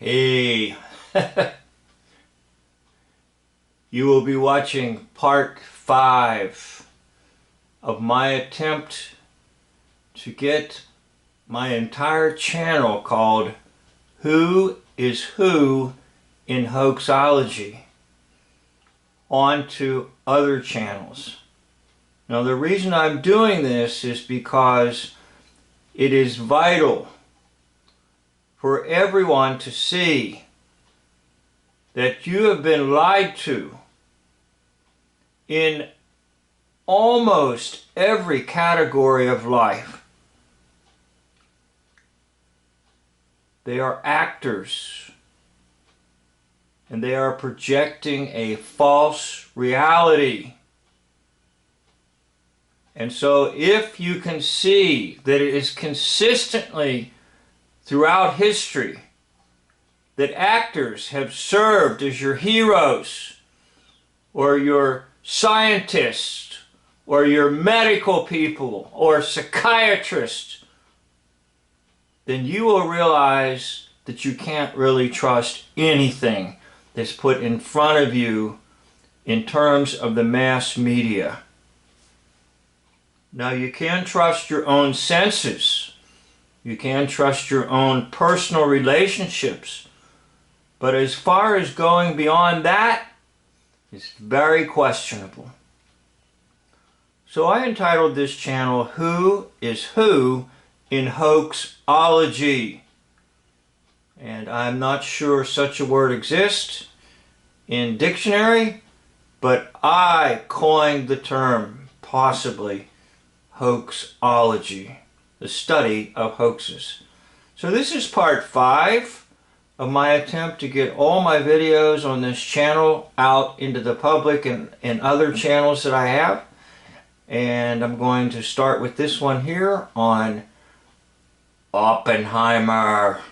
Hey, you will be watching part 5 of my attempt to get my entire channel called Who is Who in Hoaxology onto other channels. Now the reason I'm doing this is because it is vital for everyone to see that you have been lied to in almost every category of life. They are actors, and they are projecting a false reality. And so if you can see that it is consistently throughout history that actors have served as your heroes or your scientists or your medical people or psychiatrists, then you will realize that you can't really trust anything that's put in front of you in terms of the mass media. Now you can trust your own senses. You can trust your own personal relationships. But as far as going beyond that, it's very questionable. So I entitled this channel, Who is Who in Hoaxology. And I'm not sure such a word exists in dictionary, but I coined the term, possibly, Hoaxology, the study of hoaxes. So this is part 5 of my attempt to get all my videos on this channel out into the public and other channels that I have. And I'm going to start with this one here on Oppenheimer.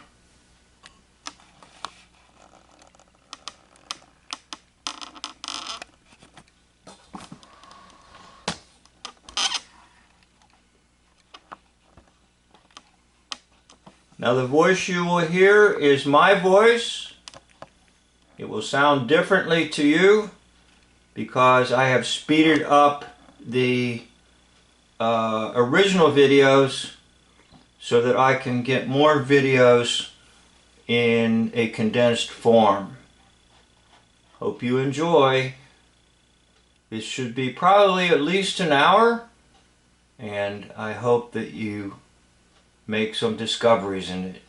Now the voice you will hear is my voice. It will sound differently to you because I have speeded up the original videos so that I can get more videos in a condensed form. Hope you enjoy. This should be probably at least an hour, and I hope that you make some discoveries in it.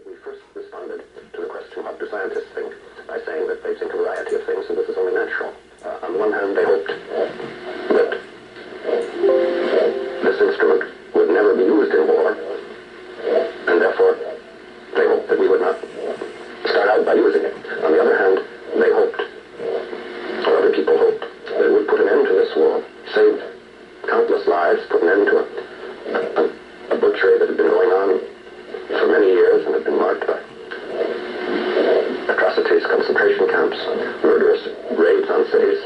We first responded to the question, what do scientists think, by saying that they think a variety of things, and this is only natural. On the one hand, they hoped that this instrument would never be used in war, and therefore they hoped that we would not start out by using it. On the other hand, they hoped, or other people hoped, that it would put an end to this war, save countless lives, put an end to a butchery that had been going on for many years and had been marked by atrocities, concentration camps, murderous raids on cities,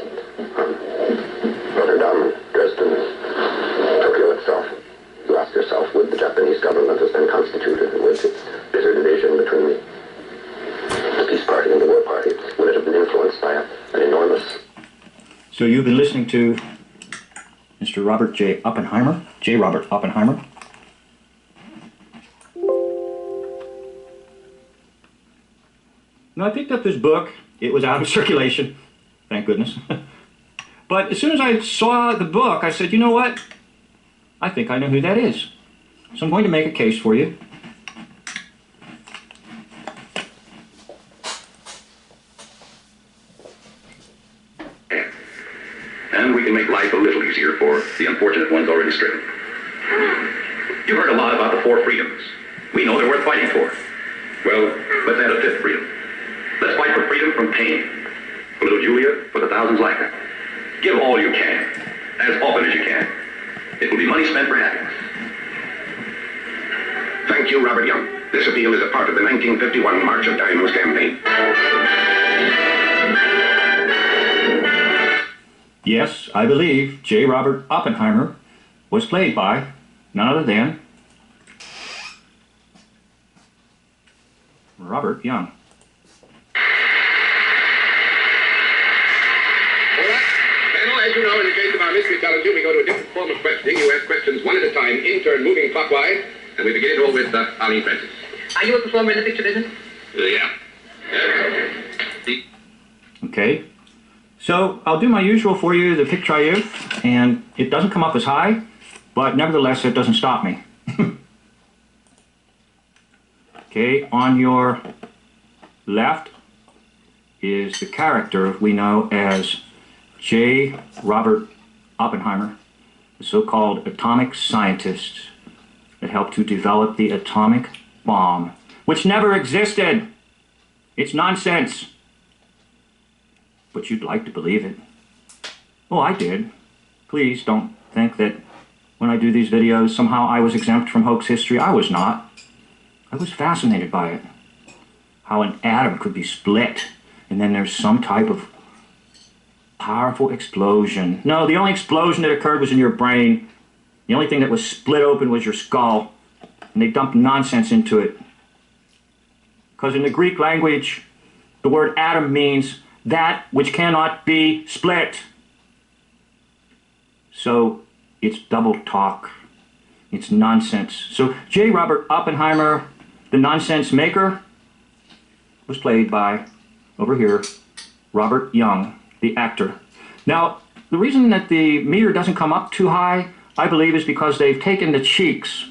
Rotterdam, Dresden, Tokyo itself. You ask yourself, would the Japanese government has been constituted, and with its bitter division between the peace party and the war party, would it have been influenced by an enormous... So you've been listening to Mr. Robert J. Oppenheimer, J. Robert Oppenheimer. Now I picked up this book. It was out of circulation, thank goodness. But as soon as I saw the book, I said, you know what? I think I know who that is. So I'm going to make a case for you. And we can make life a little easier for the unfortunate ones already stricken. You've heard a lot about the 4 freedoms. We know they're worth fighting for. Well, let's add a 5th freedom. Let's fight for freedom from pain. For little Julia, for the thousands like her. Give all you can, as often as you can. It will be money spent for happiness. Thank you, Robert Young. This appeal is a part of the 1951 March of Dimes campaign. Yes, I believe J. Robert Oppenheimer was played by none other than Robert Young. All right. Panel, as you know, in the case of our mystery challenge, we go to a different form of questioning. You ask questions one at a time, in turn, moving clockwise, and we begin it all with Arlene Francis. Are you a performer in the picture business? Yeah. Okay, so I'll do my usual for you, the pic triumph, and it doesn't come up as high, but nevertheless it doesn't stop me. Okay, on your left is the character we know as J. Robert Oppenheimer, the so-called atomic scientist that helped to develop the atomic bomb, which never existed. It's nonsense. But you'd like to believe it. Oh, I did. Please don't think that when I do these videos, somehow I was exempt from hoax history. I was not. I was fascinated by it. How an atom could be split, and then there's some type of powerful explosion. No, the only explosion that occurred was in your brain. The only thing that was split open was your skull, and they dumped nonsense into it. Because in the Greek language, the word atom means that which cannot be split. So it's double talk. It's nonsense. So J. Robert Oppenheimer, the nonsense maker, was played by, over here, Robert Young, the actor. Now, the reason that the meter doesn't come up too high, I believe, is because they've taken the cheeks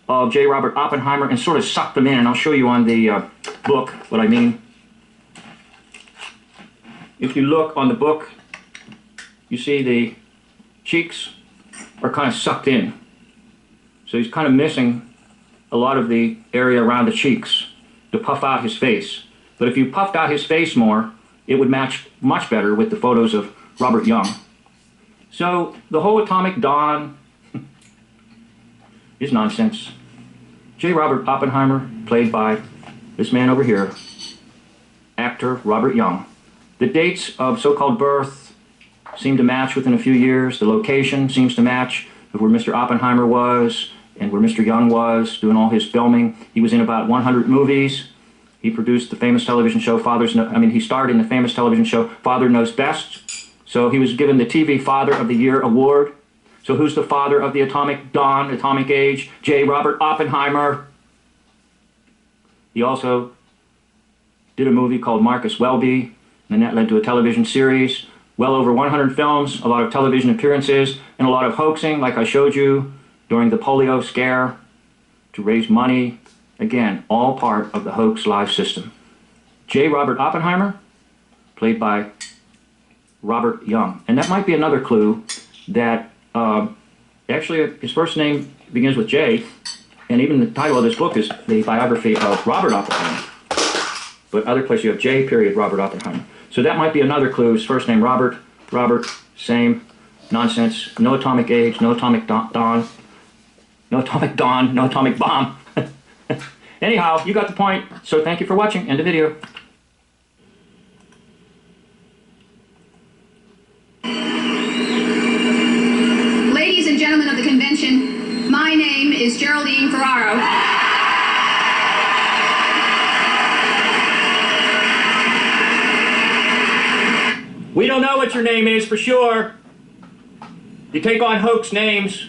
of J. Robert Oppenheimer and sort of sucked them in, and I'll show you on the book what I mean. If you look on the book, you see the cheeks are kind of sucked in. So he's kind of missing a lot of the area around the cheeks to puff out his face. But if you puffed out his face more, it would match much better with the photos of Robert Young. So the whole atomic dawn is nonsense. J. Robert Oppenheimer, played by this man over here, actor Robert Young. The dates of so-called birth seem to match within a few years. The location seems to match of where Mr. Oppenheimer was and where Mr. Young was doing all his filming. He was in about 100 movies. He produced the famous television show he starred in the famous television show Father Knows Best. So he was given the TV Father of the Year award. So who's the father of the atomic dawn, atomic age? J. Robert Oppenheimer. He also did a movie called Marcus Welby, and that led to a television series, well over 100 films, a lot of television appearances, and a lot of hoaxing, like I showed you, during the polio scare, to raise money. Again, all part of the hoax live system. J. Robert Oppenheimer, played by Robert Young. And that might be another clue that actually his first name begins with J, and even the title of this book is the biography of Robert Oppenheimer. But other places you have J. period Robert Oppenheimer. So that might be another clue. His first name Robert, same, nonsense, no atomic age, no atomic dawn, no atomic dawn, no atomic bomb. Anyhow, you got the point, so thank you for watching. End of video. Ladies and gentlemen of the convention, my name is Geraldine Ferraro. We don't know what your name is for sure. You take on hoax names.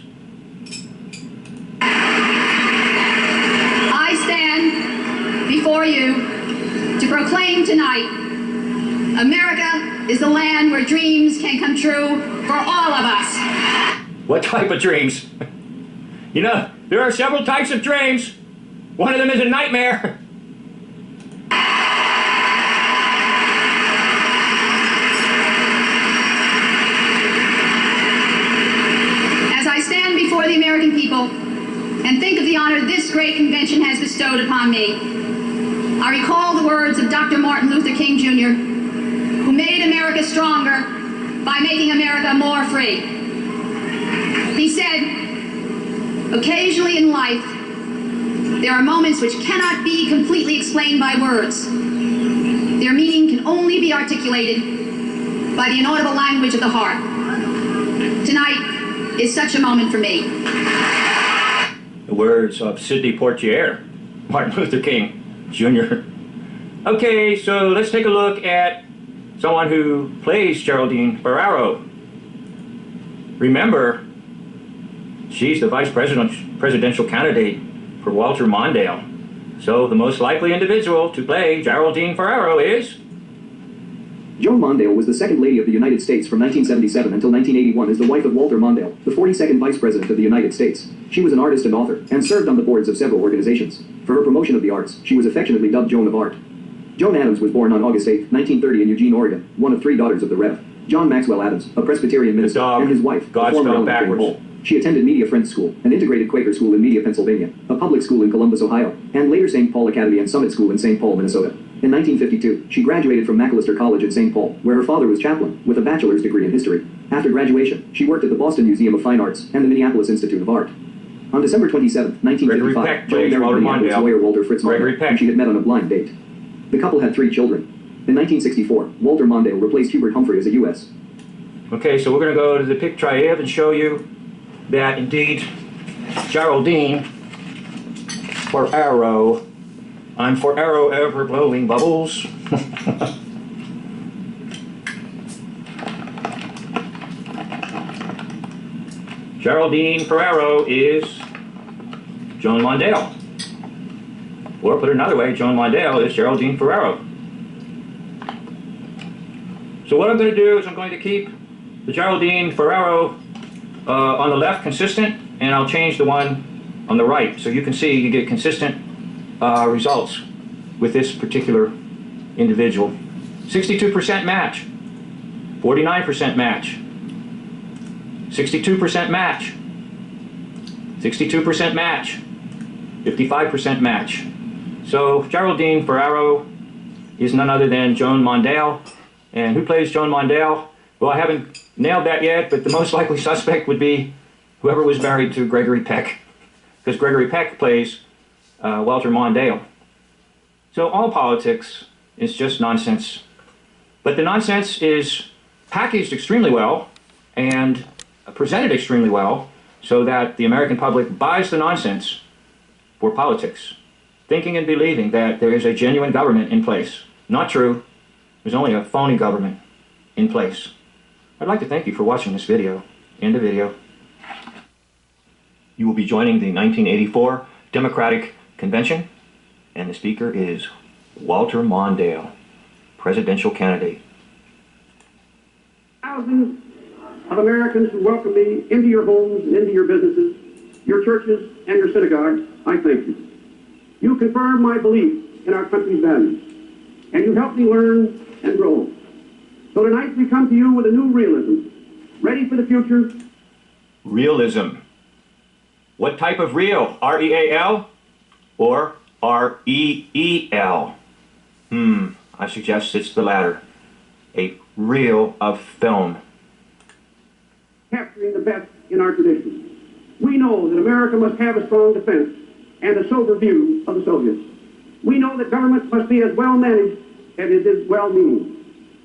I stand before you to proclaim tonight, America is the land where dreams can come true for all of us. What type of dreams? You know, there are several types of dreams. One of them is a nightmare. As I stand before the American people and think of the honor this great convention has bestowed upon me, I recall the words of Dr. Martin Luther King Jr., who made America stronger by making America more free. He said, occasionally in life, there are moments which cannot be completely explained by words. Their meaning can only be articulated by the inaudible language of the heart. Tonight is such a moment for me. the words of Sidney Poitier, Martin Luther King Jr. Okay, so let's take a look at someone who plays Geraldine Ferraro. Remember, she's the presidential candidate for Walter Mondale. So the most likely individual to play Geraldine Ferraro is... Joan Mondale was the second lady of the United States from 1977 until 1981 as the wife of Walter Mondale, the 42nd Vice President of the United States. She was an artist and author, and served on the boards of several organizations. For her promotion of the arts, she was affectionately dubbed Joan of Art. Joan Adams was born on August 8, 1930 in Eugene, Oregon, one of three daughters of the Rev. John Maxwell Adams, a Presbyterian minister, and his wife, the former Ellen Crane Hall. She attended Media Friends School, an integrated Quaker school in Media, Pennsylvania, a public school in Columbus, Ohio, and later St. Paul Academy and Summit School in St. Paul, Minnesota. In 1952, she graduated from Macalester College at St. Paul, where her father was chaplain, with a bachelor's degree in history. After graduation, she worked at the Boston Museum of Fine Arts and the Minneapolis Institute of Art. On December 27, 1955, Joan married Minneapolis lawyer Walter Fritz Mondale, whom she had met on a blind date. The couple had 3 children. In 1964, Walter Mondale replaced Hubert Humphrey as a U.S. Okay, so we're going to go to the picture and show you that indeed Geraldine Ferraro, I'm for arrow ever blowing bubbles. Geraldine Ferraro is Joan Mondale. Or put it another way, Joan Mondale is Geraldine Ferraro. So what I'm going to do is I'm going to keep the Geraldine Ferraro on the left consistent, and I'll change the one on the right. So you can see you get consistent results with this particular individual. 62% match, 49% match, 62% match, 62% match, 55% match. So Geraldine Ferraro is none other than Joan Mondale. And who plays Joan Mondale? Well, I haven't nailed that yet, but the most likely suspect would be whoever was married to Gregory Peck, because Gregory Peck plays Walter Mondale. So all politics is just nonsense. But the nonsense is packaged extremely well and presented extremely well so that the American public buys the nonsense for politics, thinking and believing that there is a genuine government in place. Not true. There's only a phony government in place. I'd like to thank you for watching this video. End of video. You will be joining the 1984 Democratic Convention, and the speaker is Walter Mondale, presidential candidate. Thousands of Americans who welcome me into your homes and into your businesses, your churches and your synagogues, I thank you. You confirm my belief in our country's values, and you help me learn and grow. So tonight we come to you with a new realism, ready for the future. Realism. What type of real? R-E-A-L or R-E-E-L? I suggest it's the latter. A reel of film. Capturing the best in our traditions. We know that America must have a strong defense and a sober view of the Soviets. We know that government must be as well managed as it is well-meaning.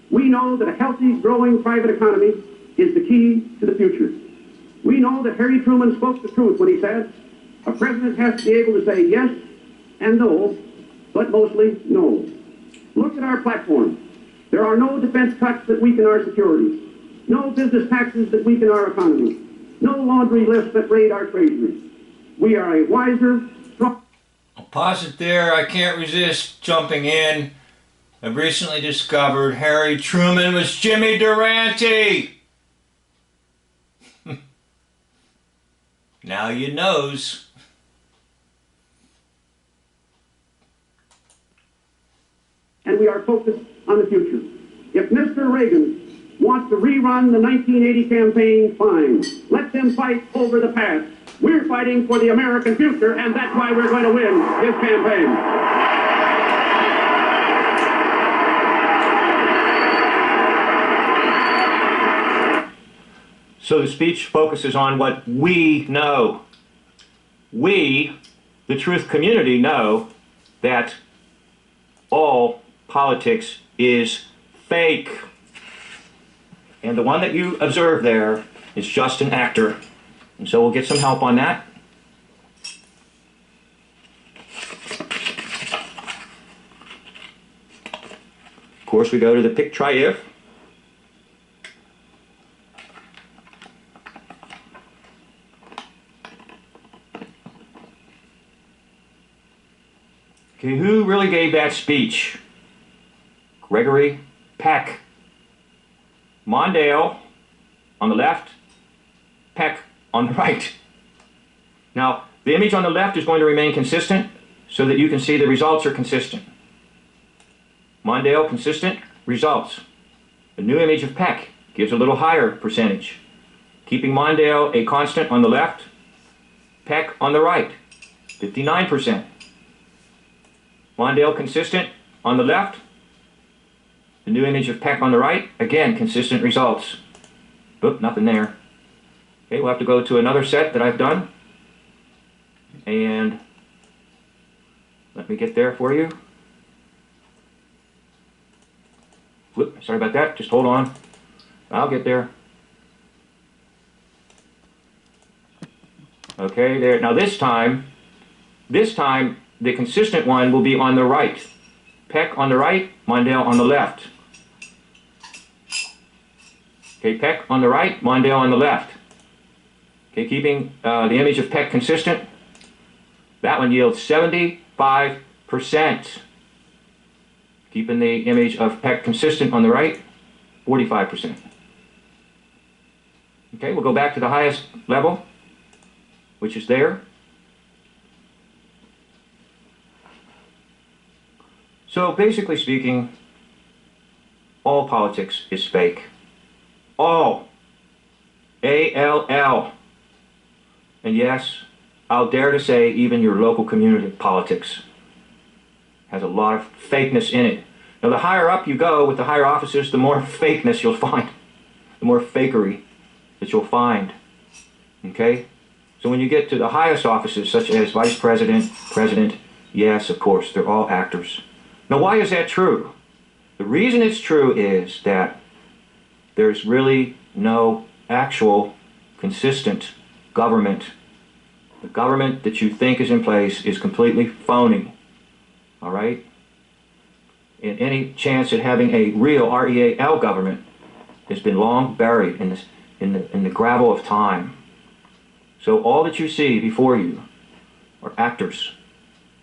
We know that a healthy, growing private economy is the key to the future. We know that Harry Truman spoke the truth when he said, a president has to be able to say yes and no, but mostly no. Look at our platform. There are no defense cuts that weaken our security, no business taxes that weaken our economy, no laundry lists that raid our treasury. We are a wiser, strong... I'll pause it there. I can't resist jumping in. I've recently discovered Harry Truman was Jimmy Durante. Now you knows. And we are focused on the future. If Mr. Reagan wants to rerun the 1980 campaign, fine. Let them fight over the past. We're fighting for the American future, and that's why we're going to win his campaign. So the speech focuses on what we know. We, the truth community, know that all politics is fake. And the one that you observe there is just an actor. And so we'll get some help on that. course, we go to the pick, try, if. Okay, who really gave that speech? Gregory Peck. Mondale on the left, Peck on the right. Now, the image on the left is going to remain consistent so that you can see the results are consistent. Mondale, consistent, results. The new image of Peck gives a little higher percentage. Keeping Mondale a constant on the left, Peck on the right, 59%. Mondale consistent on the left, the new image of Peck on the right, again, consistent results. Oop, nothing there. Okay, we'll have to go to another set that I've done. And let me get there for you. Whoop, sorry about that, just hold on. I'll get there. Okay, there. Now this time, the consistent one will be on the right. Peck on the right, Mondale on the left. Okay, Peck on the right, Mondale on the left. Okay, keeping the image of Peck consistent, that one yields 75%. Keeping the image of Peck consistent on the right, 45%. Okay, we'll go back to the highest level, which is there. So basically speaking, all politics is fake. All. A-L-L. And yes, I'll dare to say even your local community politics has a lot of fakeness in it. Now the higher up you go with the higher offices, the more fakeness you'll find. The more fakery that you'll find. Okay? So when you get to the highest offices, such as vice president, president, yes, of course, they're all actors. Now, why is that true? The reason it's true is that there's really no actual consistent government. The government that you think is in place is completely phony. All right? And any chance at having a real REAL government has been long buried in the gravel of time. So all that you see before you are actors.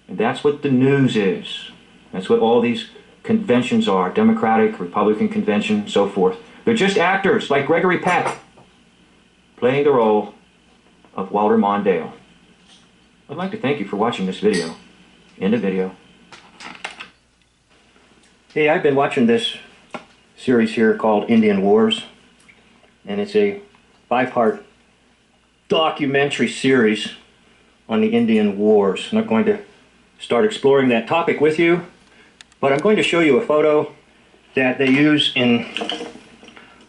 And that's what the news is. That's what all these conventions are, Democratic, Republican convention, so forth. They're just actors, like Gregory Peck, playing the role of Walter Mondale. I'd like to thank you for watching this video. End of video. Hey, I've been watching this series here called Indian Wars, and it's a 5-part documentary series on the Indian Wars. I'm not going to start exploring that topic with you, but I'm going to show you a photo that they use in,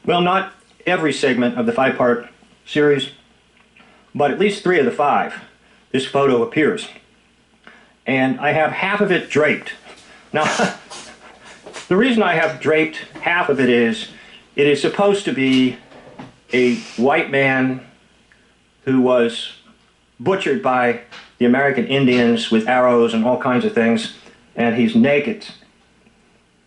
well, not every segment of the 5-part series, but at least 3 of the 5. This photo appears. And I have half of it draped. Now, the reason I have draped half of it is supposed to be a white man who was butchered by the American Indians with arrows and all kinds of things, and he's naked.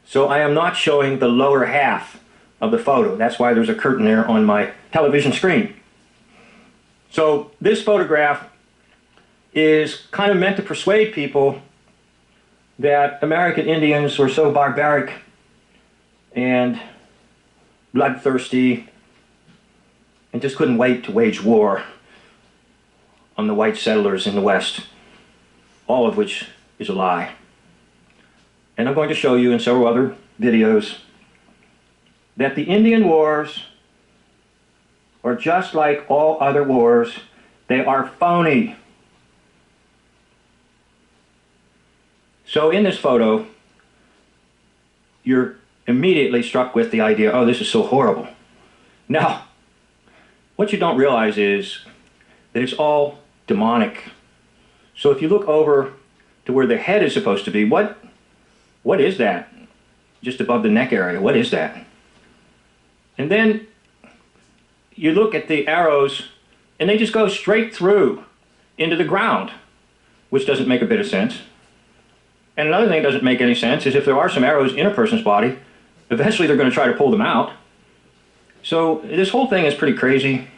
So I am not showing the lower half of the photo. That's why there's a curtain there on my television screen. So this photograph is kind of meant to persuade people that American Indians were so barbaric and bloodthirsty and just couldn't wait to wage war on the white settlers in the West, all of which is a lie. And I'm going to show you in several other videos that the Indian Wars are just like all other wars. They are phony. So in this photo, you're immediately struck with the idea, oh, this is so horrible. Now, what you don't realize is that it's all demonic. So if you look over to where the head is supposed to be, what is that? Just above the neck area, what is that? And then you look at the arrows, and they just go straight through into the ground, which doesn't make a bit of sense. And another thing that doesn't make any sense is if there are some arrows in a person's body, eventually they're going to try to pull them out. So this whole thing is pretty crazy.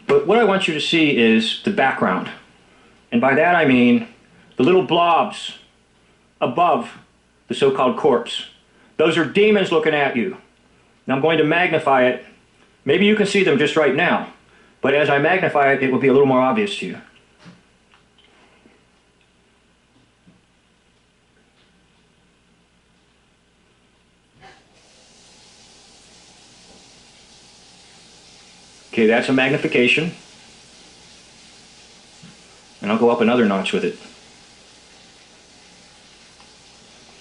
But what I want you to see is the background. And by that I mean the little blobs above the so-called corpse. Those are demons looking at you. Now I'm going to magnify it. Maybe you can see them just right now. But as I magnify it, it will be a little more obvious to you. Okay, that's a magnification. And I'll go up another notch with it.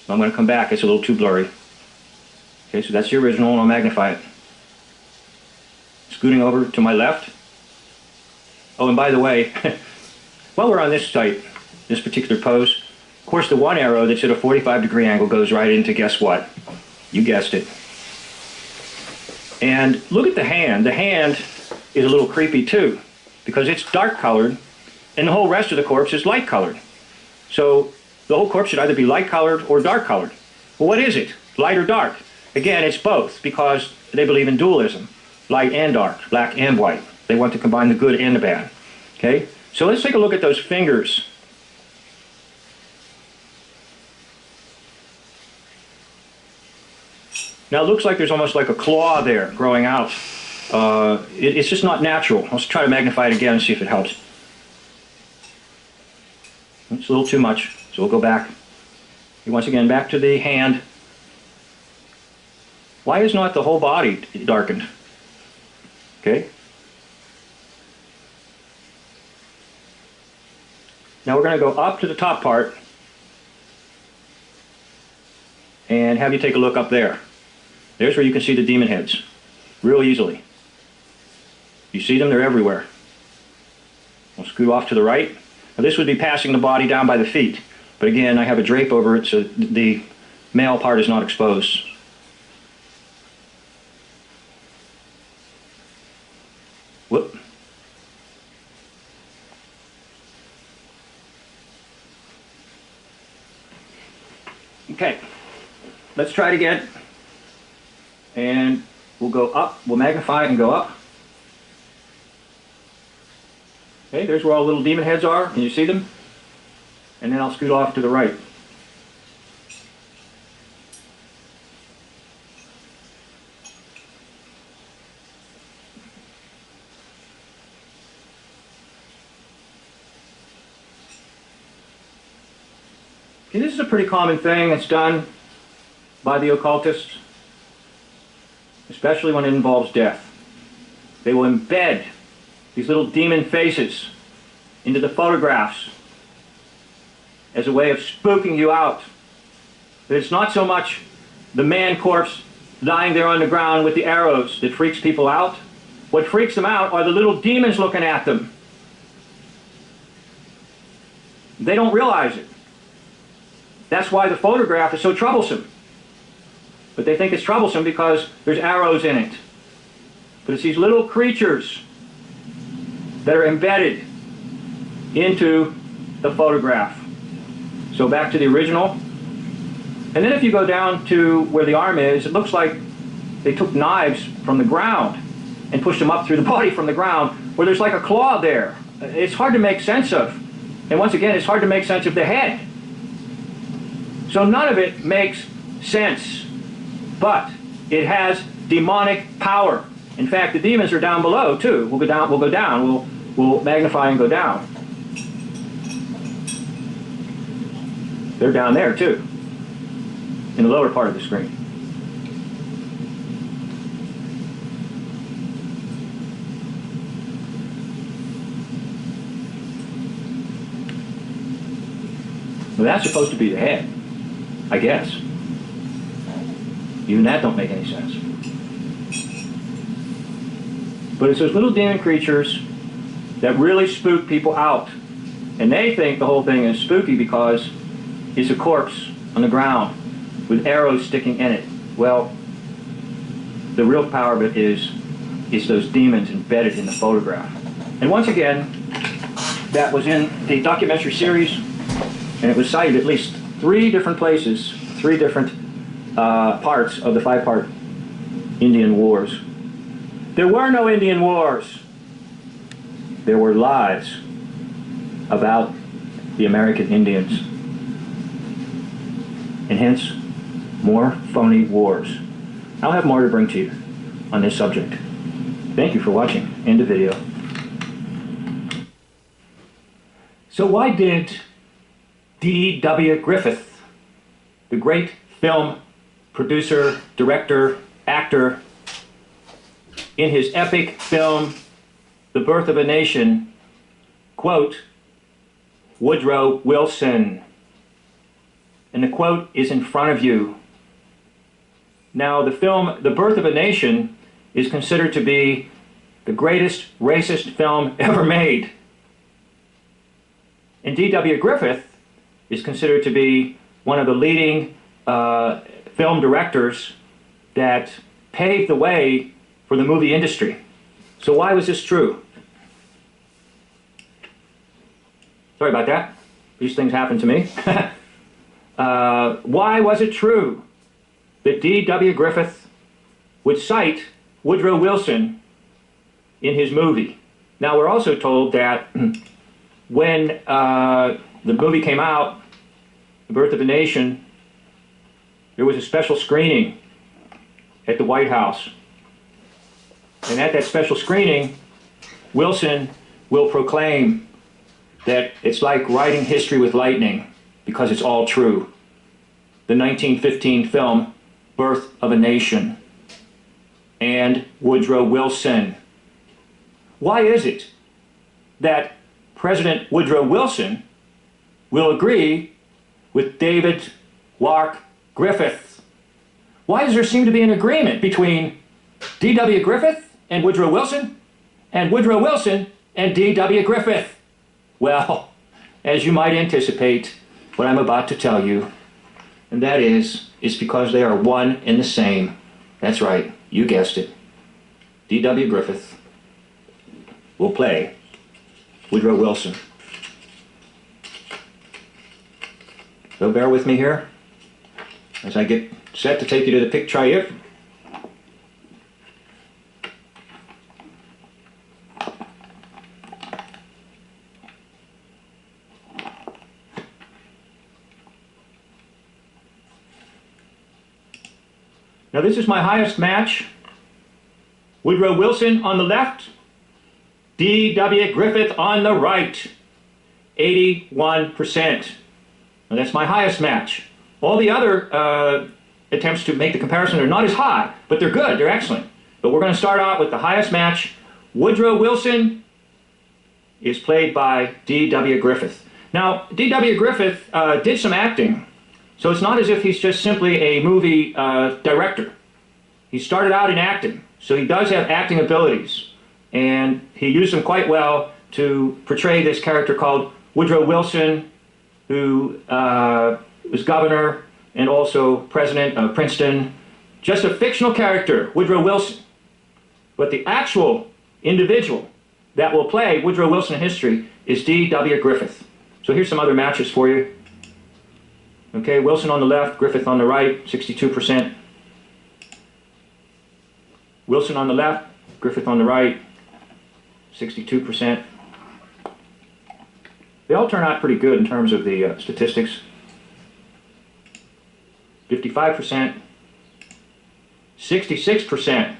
So I'm going to come back, it's a little too blurry. Okay, so that's the original, and I'll magnify it. Scooting over to my left. Oh, and by the way, while we're on this site, this particular pose, of course the one arrow that's at a 45-degree angle goes right into, guess what? You guessed it. And look at the hand. The hand is a little creepy too, because it's dark colored, and the whole rest of the corpse is light colored. So the whole corpse should either be light colored or dark colored. Well, what is it? Light or dark? Again, it's both, because they believe in dualism. Light and dark, black and white. They want to combine the good and the bad. Okay? So let's take a look at those fingers. Now it looks like there's almost like a claw there growing out. It's just not natural. Let's try to magnify it again and see if it helps. It's a little too much, so we'll go back. Once again, back to the hand. Why is not the whole body darkened? Okay. Now we're going to go up to the top part and have you take a look up there. There's where you can see the demon heads real easily. You see them? They're everywhere. We'll scoot off to the right. Now this would be passing the body down by the feet. But again, I have a drape over it so the male part is not exposed. Whoop. Okay, let's try it again. And we'll go up, we'll magnify it and go up. Okay, there's where all the little demon heads are. Can you see them? And then I'll scoot off to the right. Okay, this is a pretty common thing that's done by the occultists, especially when it involves death. They will embed these little demon faces into the photographs as a way of spooking you out. But it's not so much the man corpse lying there on the ground with the arrows that freaks people out. What freaks them out are the little demons looking at them. They don't realize it. That's why the photograph is so troublesome. But they think it's troublesome because there's arrows in it. But it's these little creatures that are embedded into the photograph. So back to the original. And then if you go down to where the arm is, it looks like they took knives from the ground and pushed them up through the body from the ground, where there's like a claw there. It's hard to make sense of. And once again, it's hard to make sense of the head. So none of it makes sense. But it has demonic power. In fact, the demons are down below too. We'll go down, we'll magnify and go down. They're down there too, in the lower part of the screen. Well, that's supposed to be the head, I guess. Even that don't make any sense. But it's those little demon creatures that really spook people out. And they think the whole thing is spooky because it's a corpse on the ground with arrows sticking in it. Well, the real power of it is those demons embedded in the photograph. And once again, that was in the documentary series, and it was cited at least 3 different places, 3 different parts of the 5-part Indian Wars. There were no Indian Wars. There were lies about the American Indians. And hence, more phony wars. I'll have more to bring to you on this subject. Thank you for watching. End of video. So why did D.W. Griffith, the great film producer, director, actor, in his epic film, The Birth of a Nation, quote, Woodrow Wilson? And the quote is in front of you. Now, the film, The Birth of a Nation, is considered to be the greatest racist film ever made. And D.W. Griffith is considered to be one of the leading film directors that paved the way for the movie industry. So why was this true? Sorry about that. These things happen to me. Why was it true that D.W. Griffith would cite Woodrow Wilson in his movie? Now, we're also told that when the movie came out, The Birth of a Nation, there was a special screening at the White House. And at that special screening, Wilson will proclaim that it's like writing history with lightning because it's all true. The 1915 film, Birth of a Nation, and Woodrow Wilson. Why is it that President Woodrow Wilson will agree with David Wark Griffith? Why does there seem to be an agreement between D.W. Griffith and Woodrow Wilson, and Woodrow Wilson and D.W. Griffith? Well, as you might anticipate, what I'm about to tell you, and that is because they are one and the same. That's right, you guessed it. D.W. Griffith will play Woodrow Wilson. So bear with me here as I get set to take you to the picture. Now this is my highest match. Woodrow Wilson on the left, D.W. Griffith on the right, 81%. Now that's my highest match. All the other attempts to make the comparison are not as high, but they're good, they're excellent. But we're going to start out with the highest match. Woodrow Wilson is played by D.W. Griffith. Now, D.W. Griffith did some acting. So it's not as if he's just simply a movie director. He started out in acting, so he does have acting abilities. And he used them quite well to portray this character called Woodrow Wilson, who was governor and also president of Princeton. Just a fictional character, Woodrow Wilson. But the actual individual that will play Woodrow Wilson in history is D.W. Griffith. So here's some other matches for you. Okay, Wilson on the left, Griffith on the right, 62%. Wilson on the left, Griffith on the right, 62%. They all turn out pretty good in terms of the statistics. 55%, 66%,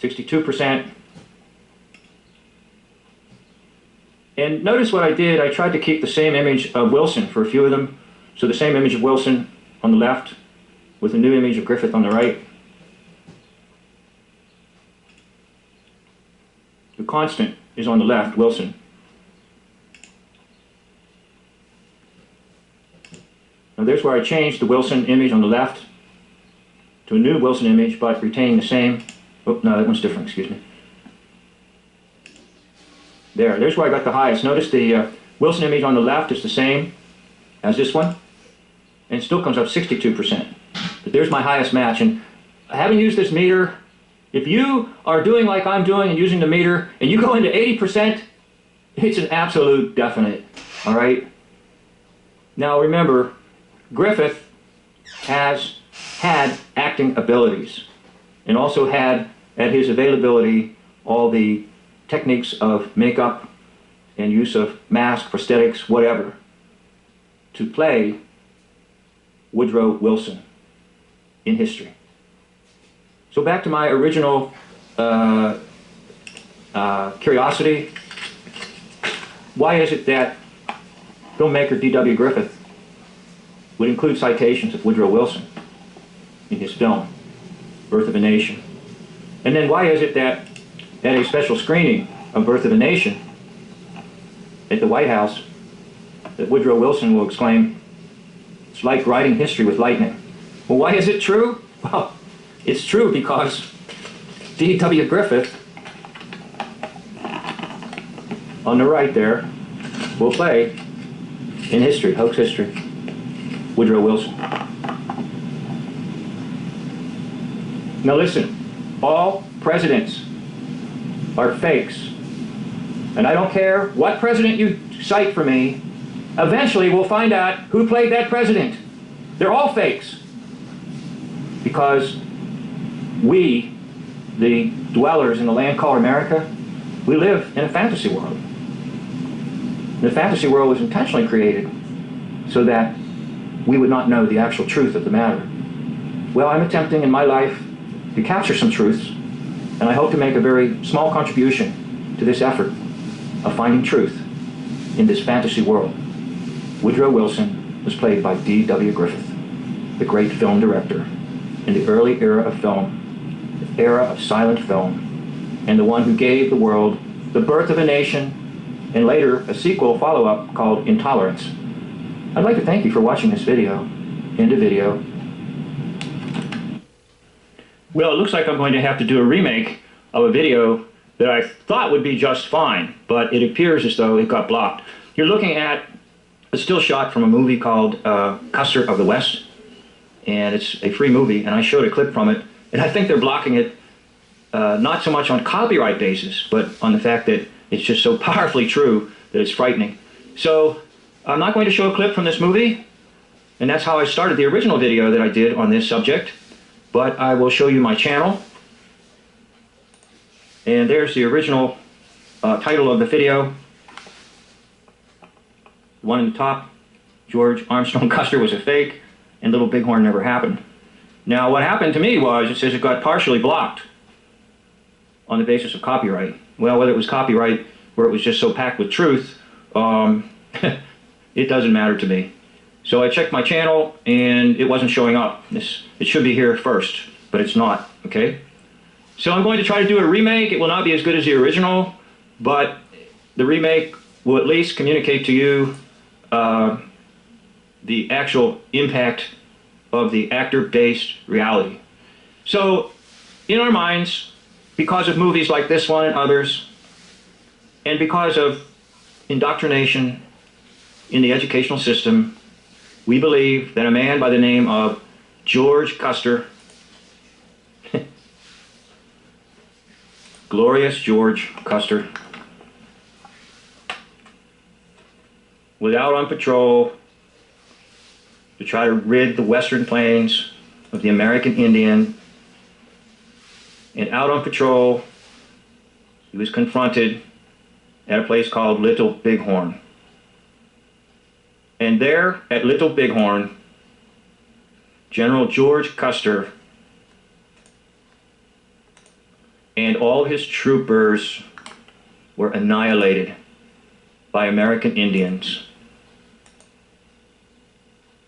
62%. And notice what I did, I tried to keep the same image of Wilson for a few of them. So the same image of Wilson on the left with a new image of Griffith on the right. The constant is on the left, Wilson. Now there's where I changed the Wilson image on the left to a new Wilson image, but retaining the same. Oh, no, that one's different, excuse me. There's where I got the highest. Notice the Wilson image on the left is the same as this one, and it still comes up 62%. But there's my highest match, and I haven't used this meter. If you are doing like I'm doing and using the meter, and you go into 80%, it's an absolute definite, all right? Now remember, Griffith has had acting abilities and also had at his availability all the techniques of makeup and use of mask, prosthetics, whatever, to play Woodrow Wilson in history. So back to my original curiosity. Why is it that filmmaker D.W. Griffith would include citations of Woodrow Wilson in his film, Birth of a Nation? And then why is it that at a special screening of Birth of a Nation at the White House, that Woodrow Wilson will exclaim, "It's like writing history with lightning"? Well, why is it true? Well, it's true because D.W. Griffith, on the right there, will play in history, hoax history, Woodrow Wilson. Now listen, all presidents are fakes. And I don't care what president you cite for me, eventually we'll find out who played that president. They're all fakes. Because we, the dwellers in the land called America, we live in a fantasy world. The fantasy world was intentionally created so that we would not know the actual truth of the matter. Well, I'm attempting in my life to capture some truths, and I hope to make a very small contribution to this effort of finding truth in this fantasy world. Woodrow Wilson was played by D.W. Griffith, the great film director in the early era of film, the era of silent film, and the one who gave the world The Birth of a Nation, and later a sequel follow-up called Intolerance. I'd like to thank you for watching this video. End of video. Well, it looks like I'm going to have to do a remake of a video that I thought would be just fine, but it appears as though it got blocked. You're looking at a still shot from a movie called Custer of the West, and it's a free movie, and I showed a clip from it, and I think they're blocking it not so much on copyright basis, but on the fact that it's just so powerfully true that it's frightening. So I'm not going to show a clip from this movie, and that's how I started the original video that I did on this subject, but I will show you my channel. And there's the original title of the video. The one in the top, George Armstrong Custer was a fake, and Little Bighorn never happened. Now what happened to me was, it says it got partially blocked on the basis of copyright. Well, whether it was copyright or it was just so packed with truth, it doesn't matter to me. So I checked my channel and it wasn't showing up. It should be here first, but it's not, okay? So I'm going to try to do a remake. It will not be as good as the original, but the remake will at least communicate to you the actual impact of the actor-based reality. So, in our minds, because of movies like this one and others, and because of indoctrination in the educational system, we believe that a man by the name of George Custer, glorious George Custer, was out on patrol to try to rid the Western Plains of the American Indian. And out on patrol, he was confronted at a place called Little Bighorn. And there at Little Bighorn, General George Custer and all his troopers were annihilated by American Indians.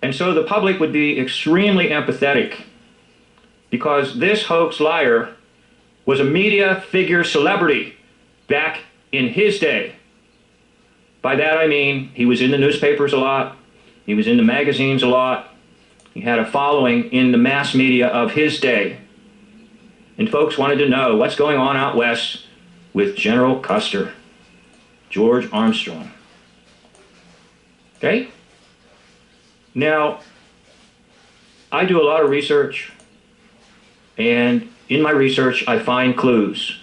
And so the public would be extremely empathetic, because this hoax liar was a media figure celebrity back in his day. By that I mean he was in the newspapers a lot, he was in the magazines a lot, he had a following in the mass media of his day. And folks wanted to know what's going on out west with General Custer, George Armstrong. Okay? Now, I do a lot of research, and in my research I find clues,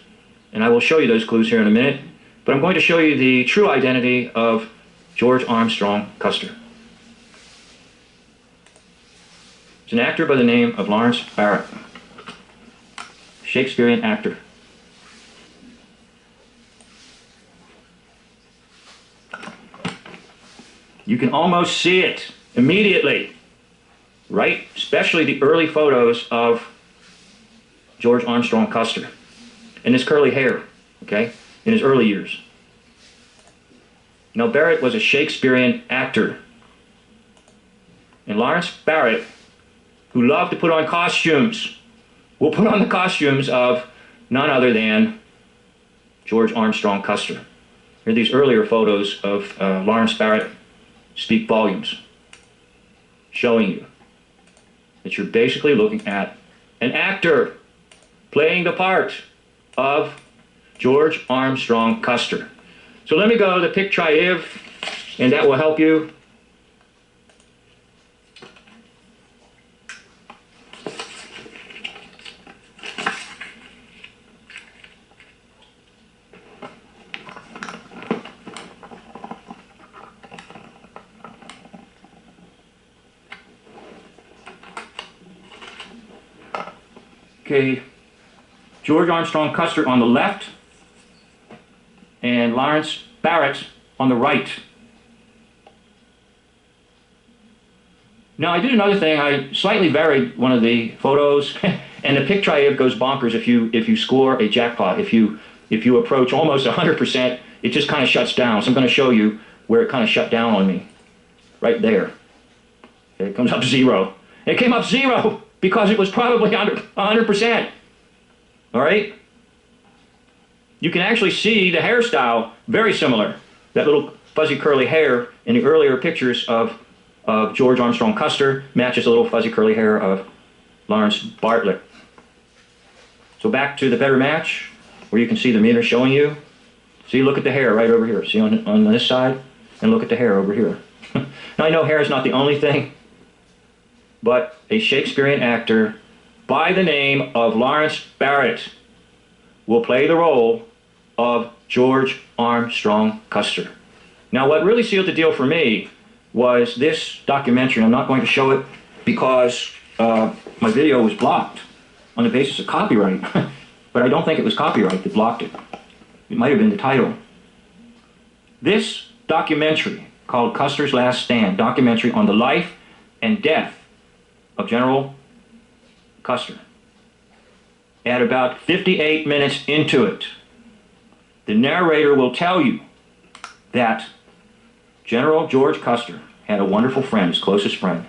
and I will show you those clues here in a minute, but I'm going to show you the true identity of George Armstrong Custer. It's an actor by the name of Lawrence Barrett. Shakespearean actor. You can almost see it immediately, right? Especially the early photos of George Armstrong Custer and his curly hair, okay, in his early years. Now, Barrett was a Shakespearean actor. And Lawrence Barrett, who loved to put on costumes, will put on the costumes of none other than George Armstrong Custer. Here are these earlier photos of Lawrence Barrett speak volumes, showing you that you're basically looking at an actor playing the part of George Armstrong Custer. So let me go to the picture, and that will help you. Okay, George Armstrong Custer on the left, and Lawrence Barrett on the right. Now, I did another thing. I slightly varied one of the photos, and the picture goes bonkers if you score a jackpot. If you approach almost 100%, it just kind of shuts down. So I'm going to show you where it kind of shut down on me, right there. Okay, it comes up 0. It came up 0 because it was probably under 100%. All right? You can actually see the hairstyle very similar. That little fuzzy curly hair in the earlier pictures of George Armstrong Custer matches the little fuzzy curly hair of Lawrence Bartlett. So back to the better match, where you can see the meter showing you. See, look at the hair right over here. See on this side? And look at the hair over here. Now, I know hair is not the only thing, but a Shakespearean actor by the name of Lawrence Barrett will play the role of George Armstrong Custer. Now, what really sealed the deal for me was this documentary. I'm not going to show it because my video was blocked on the basis of copyright, but I don't think it was copyright that blocked it. It might have been the title. This documentary, called Custer's Last Stand, documentary on the life and death of General Custer. At about 58 minutes into it, the narrator will tell you that General George Custer had a wonderful friend, his closest friend.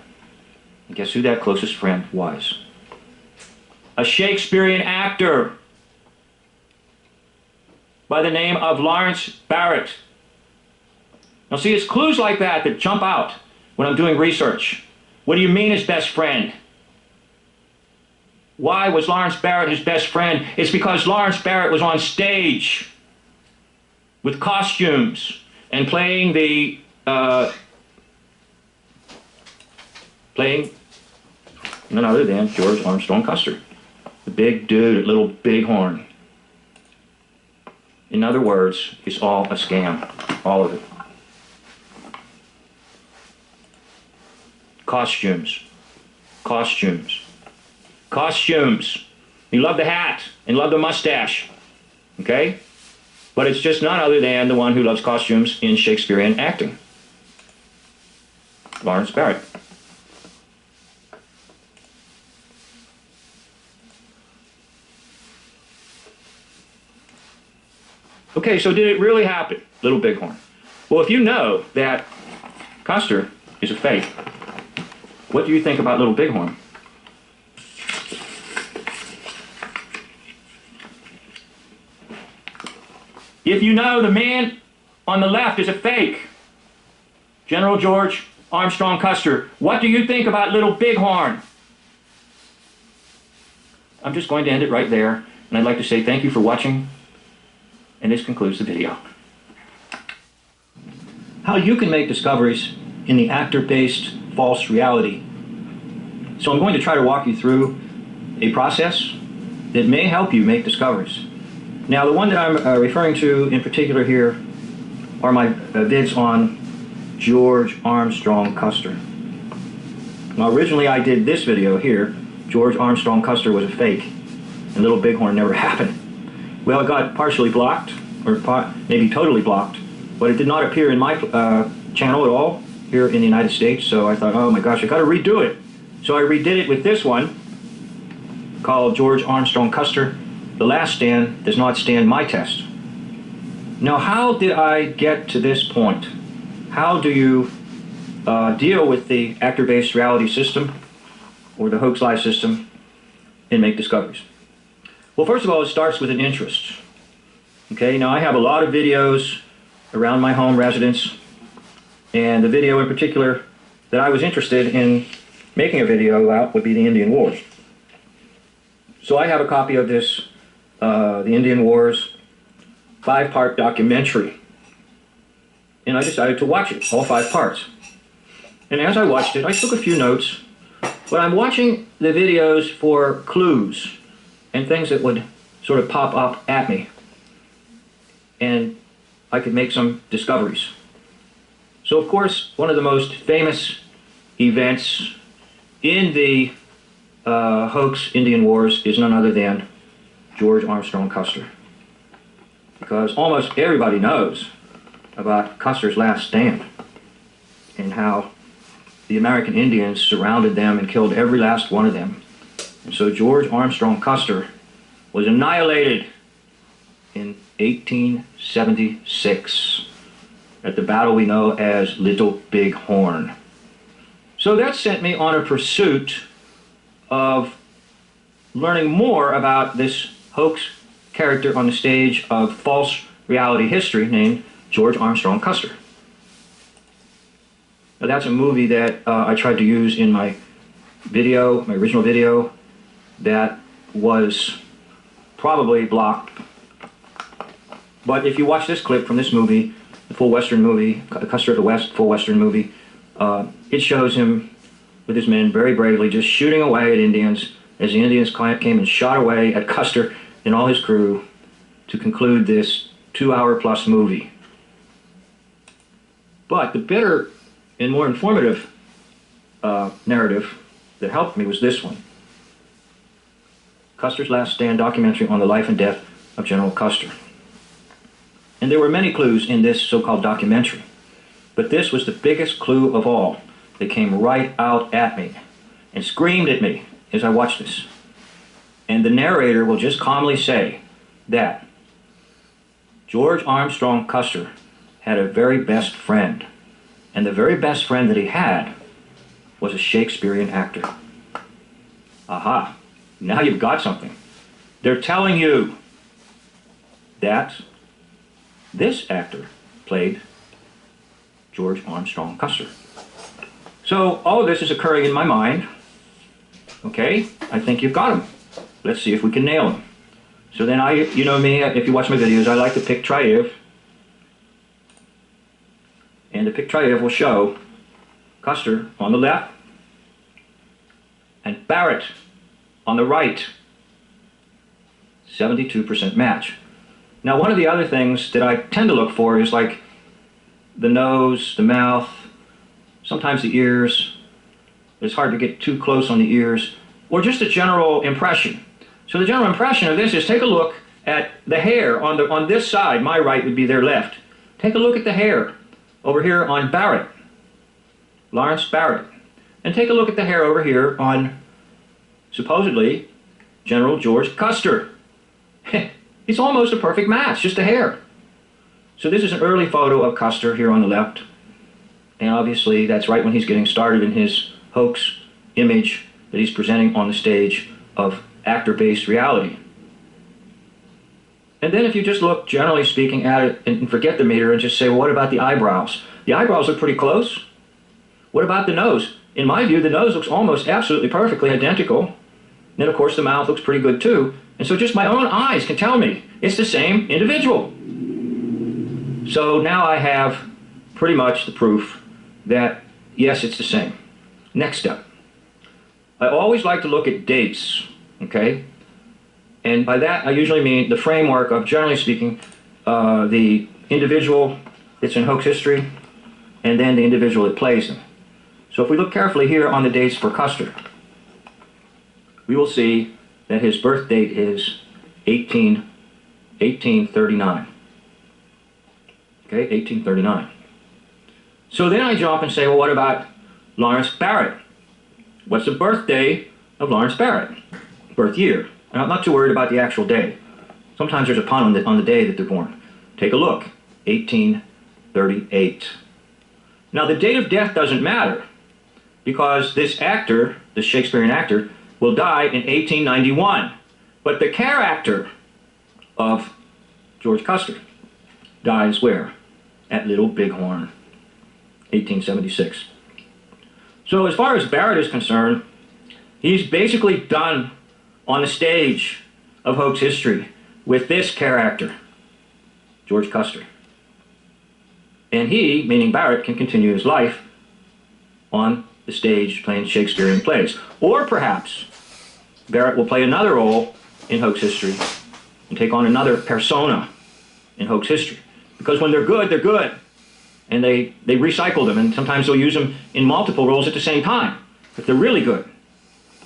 And guess who that closest friend was? A Shakespearean actor by the name of Lawrence Barrett. Now see, it's clues like that that jump out when I'm doing research. What do you mean his best friend? Why was Lawrence Barrett his best friend? It's because Lawrence Barrett was on stage with costumes and playing none other than George Armstrong Custer, the big dude, little bighorn. In other words, it's all a scam, all of it. Costumes, costumes, costumes. You love the hat and love the mustache, okay? But it's just none other than the one who loves costumes in Shakespearean acting. Lawrence Barrett. Okay, so did it really happen, Little Bighorn? Well, if you know that Custer is a fake, what do you think about Little Bighorn? If you know the man on the left is a fake, General George Armstrong Custer, what do you think about Little Bighorn? I'm just going to end it right there, and I'd like to say thank you for watching, and this concludes the video. How you can make discoveries in the actor-based false reality. So I'm going to try to walk you through a process that may help you make discoveries. Now, the one that I'm referring to in particular here are my vids on George Armstrong Custer. Now, originally I did this video here, George Armstrong Custer was a fake, and Little Bighorn never happened. Well, it got partially blocked, or maybe totally blocked, but it did not appear in my channel at all here in the United States, so I thought, oh my gosh, I gotta redo it. So I redid it with this one, called George Armstrong Custer, The Last Stand Does Not Stand My Test. Now, how did I get to this point? How do you deal with the actor-based reality system, or the Hoaxology system, and make discoveries? Well, first of all, it starts with an interest. Okay, now I have a lot of videos around my home residence, and the video in particular that I was interested in making a video about would be the Indian Wars. So I have a copy of this, the Indian Wars 5-part documentary, and I decided to watch it, all 5 parts. And as I watched it, I took a few notes, but I'm watching the videos for clues and things that would sort of pop up at me, and I could make some discoveries. So of course, one of the most famous events in the hoax Indian Wars is none other than George Armstrong Custer, because almost everybody knows about Custer's last stand and how the American Indians surrounded them and killed every last one of them. And so George Armstrong Custer was annihilated in 1876 at the battle we know as Little Bighorn. So that sent me on a pursuit of learning more about this hoax character on the stage of false reality history named George Armstrong Custer. Now, that's a movie that I tried to use in my video, my original video, that was probably blocked. But if you watch this clip from this movie, the full Western movie, Custer of the West full Western movie, it shows him with his men very bravely just shooting away at Indians as the Indians came and shot away at Custer and all his crew to conclude this 2-hour-plus movie. But the better and more informative narrative that helped me was this one. Custer's Last Stand documentary on the life and death of General Custer. And there were many clues in this so-called documentary, but this was the biggest clue of all that came right out at me and screamed at me as I watched this. And the narrator will just calmly say that George Armstrong Custer had a very best friend, and the very best friend that he had was a Shakespearean actor. Aha, now you've got something. They're telling you that this actor played George Armstrong Custer. So all of this is occurring in my mind. Okay, I think you've got him. Let's see if we can nail him. So then you know me, if you watch my videos, I like to pick triumph. And the pick triumph will show Custer on the left and Barrett on the right. 72% match. Now, one of the other things that I tend to look for is like the nose, the mouth, sometimes the ears. It's hard to get too close on the ears, or just a general impression. So the general impression of this is take a look at the hair on this side. My right would be their left. Take a look at the hair over here on Barrett, Lawrence Barrett. And take a look at the hair over here on, supposedly, General George Custer. It's almost a perfect match, just the hair. So this is an early photo of Custer here on the left. And obviously that's right when he's getting started in his hoax image that he's presenting on the stage of actor-based reality. And then if you just look, generally speaking, at it and forget the meter and just say, well, what about the eyebrows? The eyebrows look pretty close. What about the nose? In my view, the nose looks almost absolutely perfectly identical. And then, of course, the mouth looks pretty good, too. And so just my own eyes can tell me it's the same individual. So now I have pretty much the proof that, yes, it's the same. Next step. I always like to look at dates, okay? And by that, I usually mean the framework of, generally speaking, the individual that's in hoax history, and then the individual that plays them. So if we look carefully here on the dates for Custer, we will see that his birth date is 1839. Okay, 1839. So then I jump and say, well, what about Lawrence Barrett? What's the birthday of Lawrence Barrett? Birth year. And I'm not too worried about the actual day. Sometimes there's a pun on the day that they're born. Take a look. 1838. Now the date of death doesn't matter, because this actor, this Shakespearean actor, will die in 1891. But the character of George Custer dies where? At Little Bighorn, 1876. So as far as Barrett is concerned, he's basically done on the stage of hoax history with this character, George Custer. And he, meaning Barrett, can continue his life on the stage playing Shakespearean plays. Or perhaps Barrett will play another role in hoax history and take on another persona in hoax history. Because when they're good, they're good. And they recycle them, and sometimes they'll use them in multiple roles at the same time, if they're really good.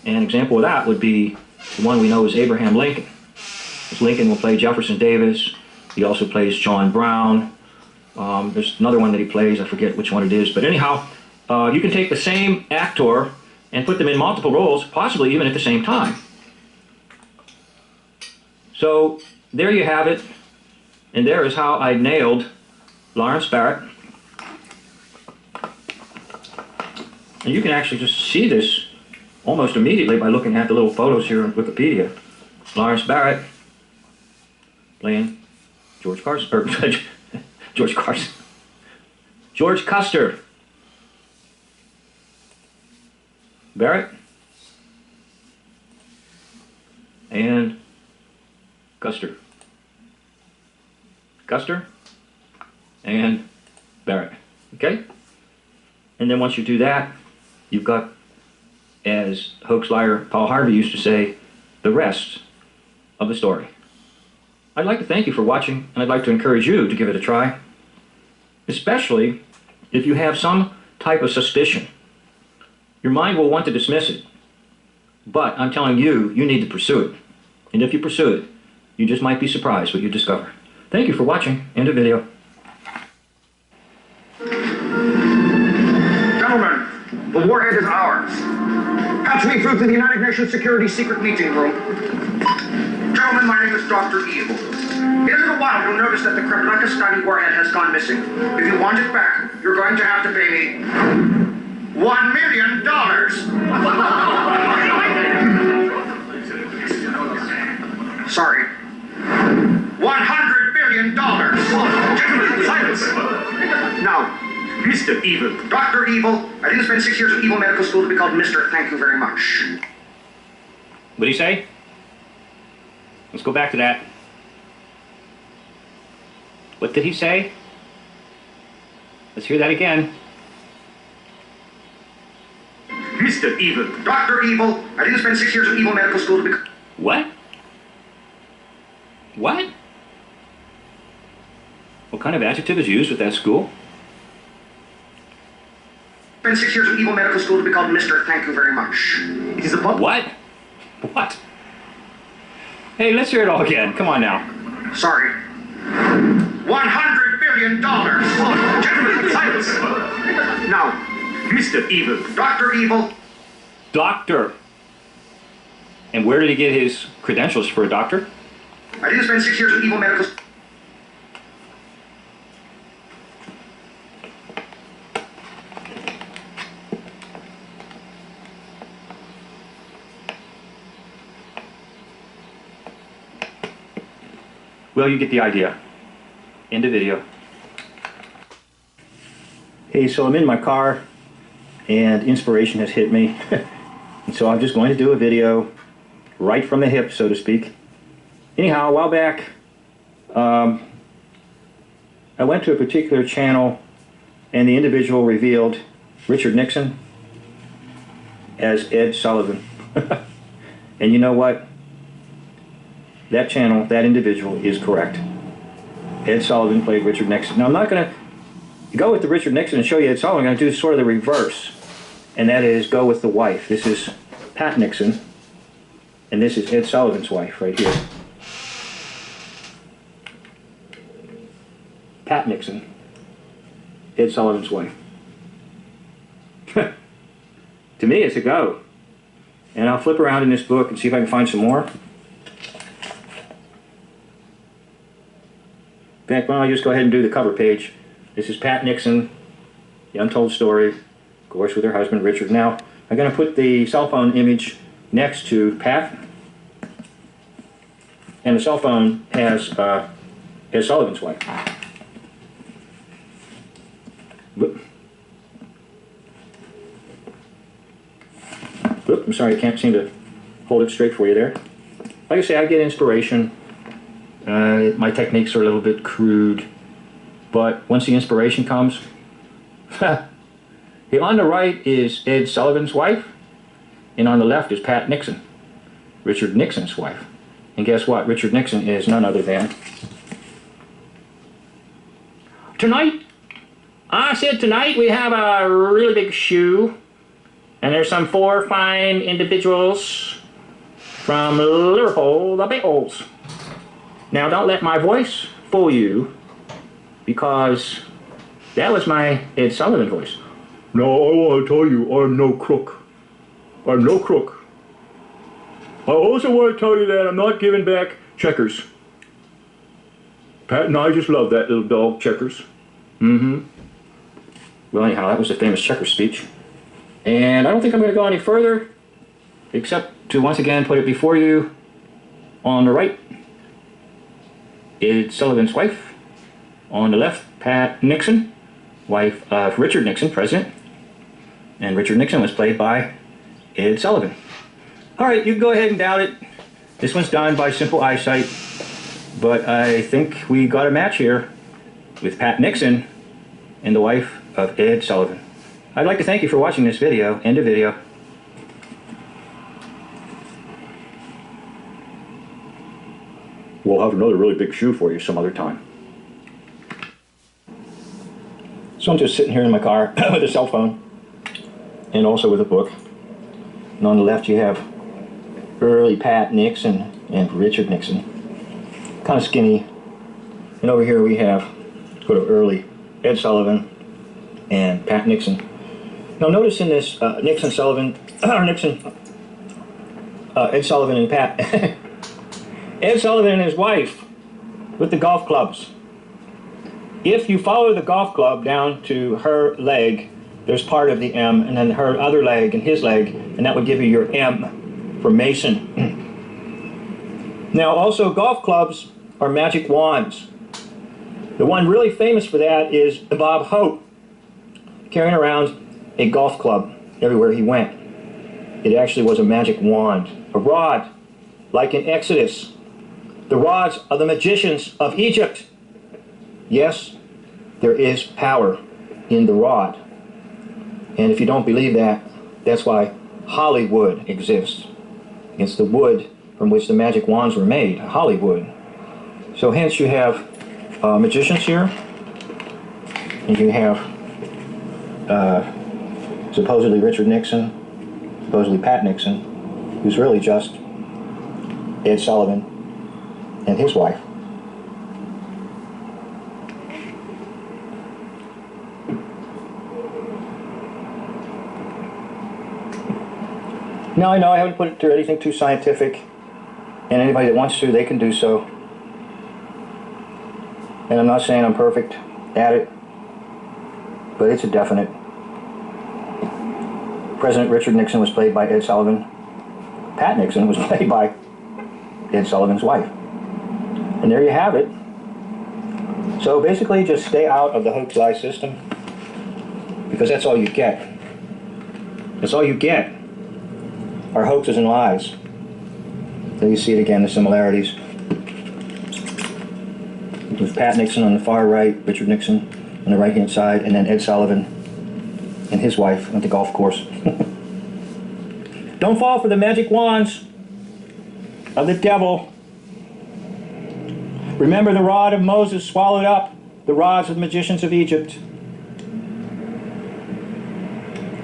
And an example of that would be the one we know as Abraham Lincoln. Because Lincoln will play Jefferson Davis. He also plays John Brown. There's another one that he plays, I forget which one it is. But anyhow, you can take the same actor and put them in multiple roles, possibly even at the same time. So there you have it. And there is how I nailed Lawrence Barrett. And you can actually just see this almost immediately by looking at the little photos here on Wikipedia. Lawrence Barrett playing George Carson, or George Carson. George Custer. Barrett. And Custer. Custer and Barrett. Okay? And then once you do that, you've got, as hoax liar Paul Harvey used to say, the rest of the story. I'd like to thank you for watching, and I'd like to encourage you to give it a try, especially if you have some type of suspicion. Your mind will want to dismiss it, but I'm telling you, you need to pursue it. And if you pursue it, you just might be surprised what you discover. Thank you for watching. End of video. Gentlemen, the warhead is ours. Patch me through to the United Nations Security Secret Meeting Room. Gentlemen, my name is Dr. Evil. In a little while, you'll notice that the Kremlin-Kastani warhead has gone missing. If you want it back, you're going to have to pay me $1 million. Sorry. $100 billion. Gentlemen, silence. Now, Mr. Evil. Dr. Evil. I didn't spend 6 years at Evil Medical School to be called Mr. Thank you very much. What did he say? Let's go back to that. What did he say? Let's hear that again. Mr. Evil. Dr. Evil. I didn't spend 6 years at Evil Medical School to be... What? What? What kind of adjective is used with that school? Spent 6 years at Evil Medical School to be called Mr. Thank you very much. It is a book. What? What? Hey, let's hear it all again. Come on now. Sorry. $100 billion. Gentlemen, silence. Now, Mr. Evil. Dr. Evil. Doctor. And where did he get his credentials for a doctor? I didn't spend 6 years at Evil Medical School. Well, you get the idea. End of video. Hey, so I'm in my car and inspiration has hit me. And so I'm just going to do a video right from the hip, so to speak. Anyhow, a while back, I went to a particular channel and the individual revealed Richard Nixon as Ed Sullivan. And you know what? That channel, that individual is correct. Ed Sullivan played Richard Nixon. Now I'm not going to go with the Richard Nixon and show you Ed Sullivan. I'm going to do sort of the reverse. and that is go with the wife. This is Pat Nixon, and this is Ed Sullivan's wife right here. Pat Nixon, Ed Sullivan's wife. To me, it's a go. And I'll flip around in this book and see if I can find some more. In fact, well, I'll just go ahead and do the cover page. This is Pat Nixon, the untold story, of course, with her husband, Richard. Now, I'm going to put the cell phone image next to Pat. And the cell phone has Ed Sullivan's wife. Oop, I'm sorry, I can't seem to hold it straight for you there. Like I say, I get inspiration. My techniques are a little bit crude, but once the inspiration comes, on the right is Ed Sullivan's wife, and on the left is Pat Nixon, Richard Nixon's wife. And guess what? Richard Nixon is none other than... Tonight, I said tonight we have a really big shoe. And there's some 4 fine individuals from Liverpool, the Beatles. Now, don't let my voice fool you, because that was my Ed Sullivan voice. Now, I want to tell you, I'm no crook. I'm no crook. I also want to tell you that I'm not giving back checkers. Pat and I just love that little dog, Checkers. Well, anyhow, that was the famous Checkers speech. And I don't think I'm going to go any further, except to once again put it before you. On the right, Ed Sullivan's wife. On the left, Pat Nixon, wife of Richard Nixon, president. And Richard Nixon was played by Ed Sullivan. All right, you can go ahead and doubt it. This one's done by simple eyesight. But I think we got a match here with Pat Nixon and the wife of Ed Sullivan. I'd like to thank you for watching this video. End of video. We'll have another really big shoe for you some other time. So I'm just sitting here in my car with a cell phone and also with a book. And on the left you have early Pat Nixon and Richard Nixon. Kind of skinny. And over here we have sort of early Ed Sullivan and Pat Nixon. Now notice in this Nixon Sullivan, Ed Sullivan and Pat, Ed Sullivan and his wife with the golf clubs. If you follow the golf club down to her leg, there's part of the M, and then her other leg and his leg, and that would give you your M for Mason. Now also golf clubs are magic wands. The one really famous for that is Bob Hope, carrying around a golf club everywhere he went. It actually was a magic wand, a rod, like in Exodus. The rods of the magicians of Egypt. Yes, there is power in the rod. And if you don't believe that, that's why Hollywood exists. It's the wood from which the magic wands were made, Hollywood. So hence you have magicians here, and you have supposedly Richard Nixon, supposedly Pat Nixon, who's really just Ed Sullivan and his wife. Now I know I haven't put it through anything too scientific, and anybody that wants to, they can do so. And I'm not saying I'm perfect at it, but it's a definite. President Richard Nixon was played by Ed Sullivan. Pat Nixon was played by Ed Sullivan's wife. And there you have it. So basically just stay out of the Hoaxology system, because that's all you get. That's all you get are hoaxes and lies. There you see it again, the similarities. With Pat Nixon on the far right, Richard Nixon on the right-hand side, and then Ed Sullivan and his wife at the golf course. Don't fall for the magic wands of the devil. Remember, the rod of Moses swallowed up the rods of the magicians of Egypt.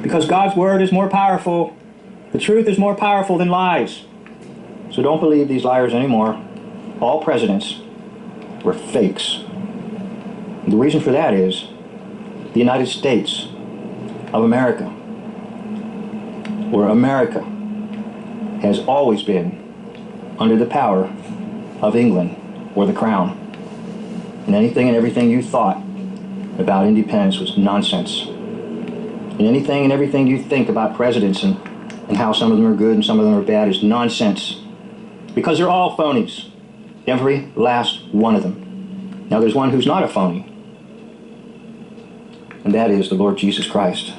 Because God's word is more powerful. The truth is more powerful than lies. So don't believe these liars anymore. All presidents were fakes. And the reason for that is the United States of America, where America has always been under the power of England or the crown. And anything and everything you thought about independence was nonsense. And anything and everything you think about presidents and how some of them are good and some of them are bad is nonsense. Because they're all phonies. Every last one of them. Now there's one who's not a phony. And that is the Lord Jesus Christ.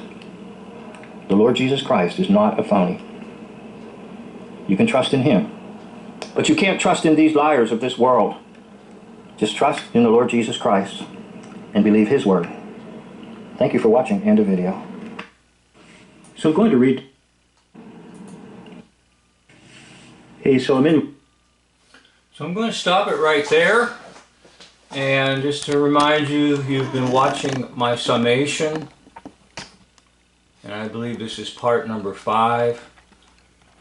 The Lord Jesus Christ is not a phony. You can trust in Him. But you can't trust in these liars of this world. Just trust in the Lord Jesus Christ and believe His word. Thank you for watching. End of video. So I'm going to read. Hey, so I'm going to stop it right there. And just to remind you, you've been watching my summation. And I believe this is part number 5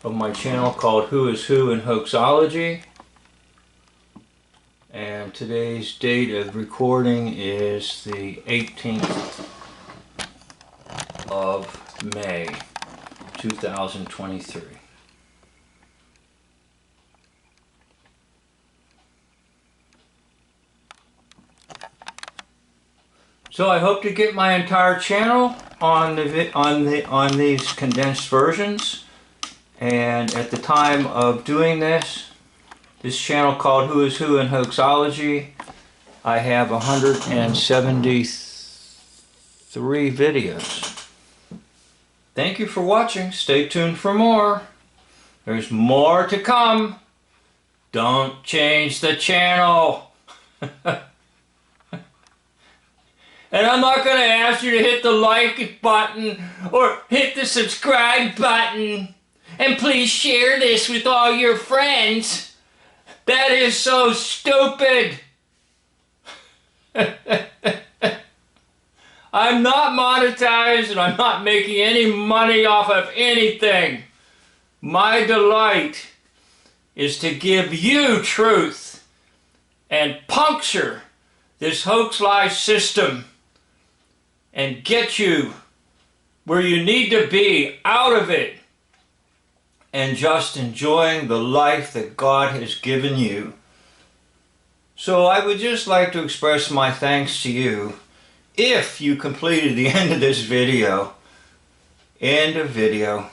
of my channel called Who is Who in Hoaxology. And today's date of recording is the 18th of May, 2023. So I hope to get my entire channel on these condensed versions. And at the time of doing this channel called Who is Who in Hoaxology, I have 173 videos. Thank you for watching. Stay tuned for more. There's more to come. Don't change the channel. And I'm not going to ask you to hit the like button or hit the subscribe button. And please share this with all your friends. That is so stupid. I'm not monetized and I'm not making any money off of anything. My delight is to give you truth and puncture this hoax lie system and get you where you need to be, out of it, and just enjoying the life that God has given you. So I would just like to express my thanks to you if you completed the end of this video. End of video.